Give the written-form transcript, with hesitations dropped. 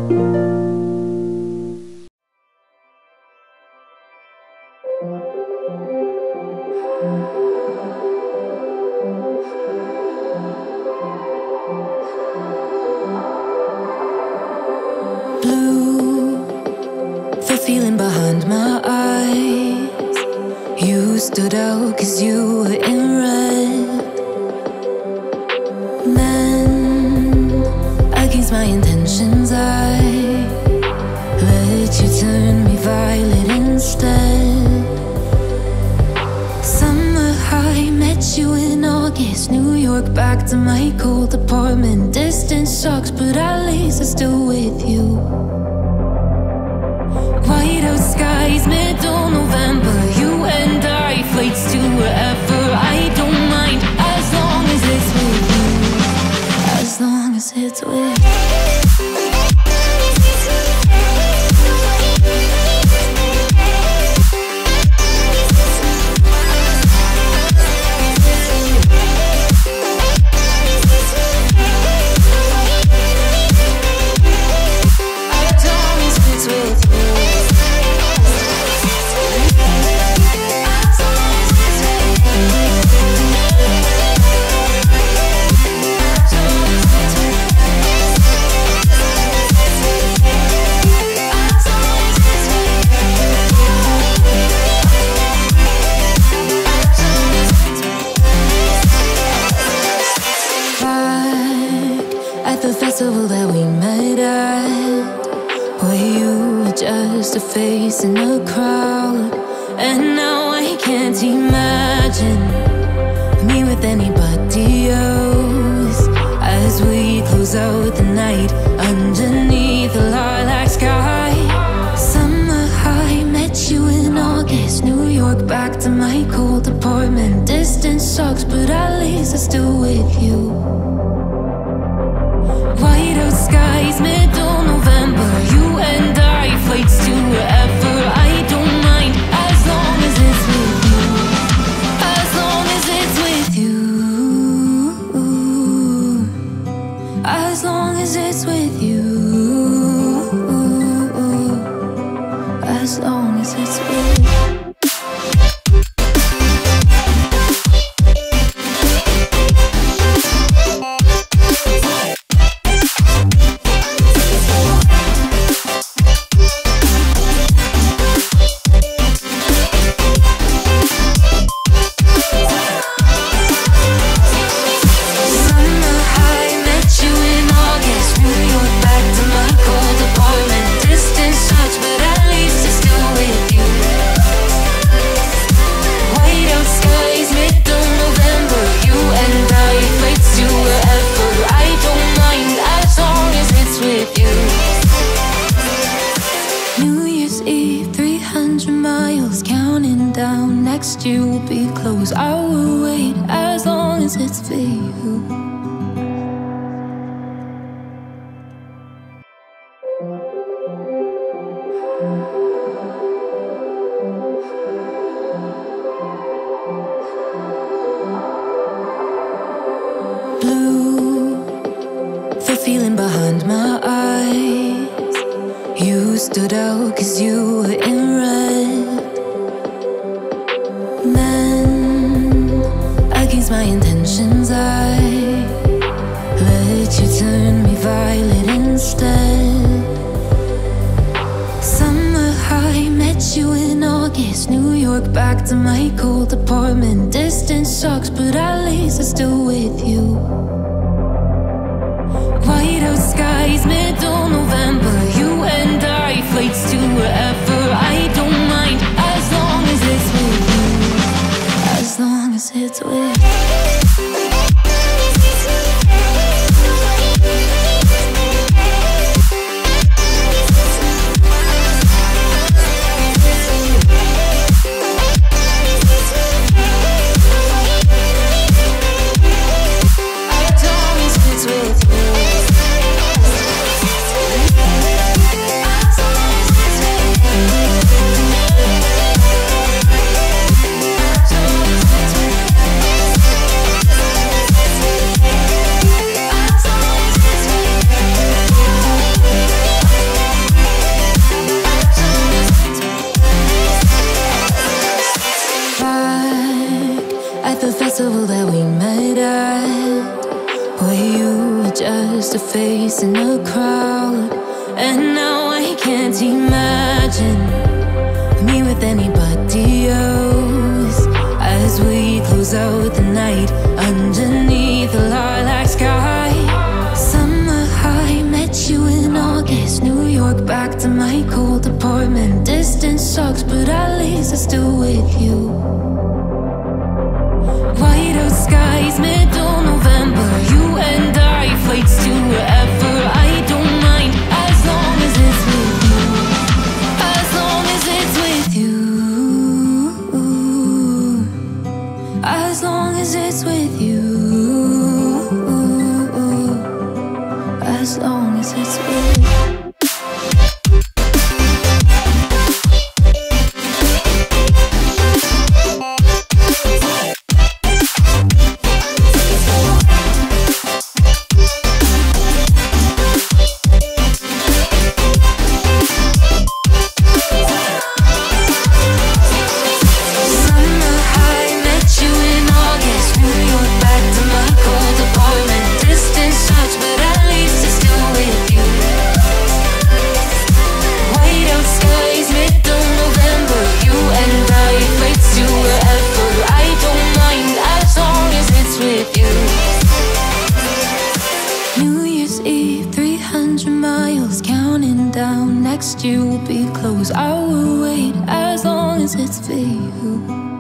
Blue, the feeling behind my eyes. You stood out 'cause you were in red. Men, against my intentions, I let you turn me violet instead. Summer high, met you in August. New York, back to my cold apartment. Distance sucks, but at least I'm still with you. White out skies, middle November. You and I, flights to wherever. I don't mind, as long as it's with you. As long as it's with you. That we met at, where you were just a face in a crowd. And now I can't imagine me with anybody else. As we close out the night underneath the lilac sky. Summer high, met you in August. New York, back to my cold apartment. Distance sucks, but at least I'm still with you. White out skies, middle November. You and I, flights to wherever. I don't mind, as long as it's with you. As long as it's with you. As long as it's with you. As long as it's with you. Next year will be close. I will wait as long as it's for you. Blue, the feeling behind my eyes. You stood out 'cause you were in red. Against my intentions, I let you turn me violet instead. Summer high, met you in August. New York, back to my cold apartment. Distance sucks, but at least I'm still with you. White out skies, middle November. You and I, flights to wherever. I don't mind, as long as it's with you. As long as it's with you. just a face in a crowd. And now I can't imagine me with anybody else. As we close out the night underneath the lilac sky. Summer high, met you in August. New York, back to my cold apartment. Distance sucks, but at least I'm still with you. White out skies, middle November. You and I, flights to wherever. I don't mind, as long as it's with you. As long as it's with you. As long as it's with you. As long as it's with you. Next year will be close. I will wait as long as it's for you.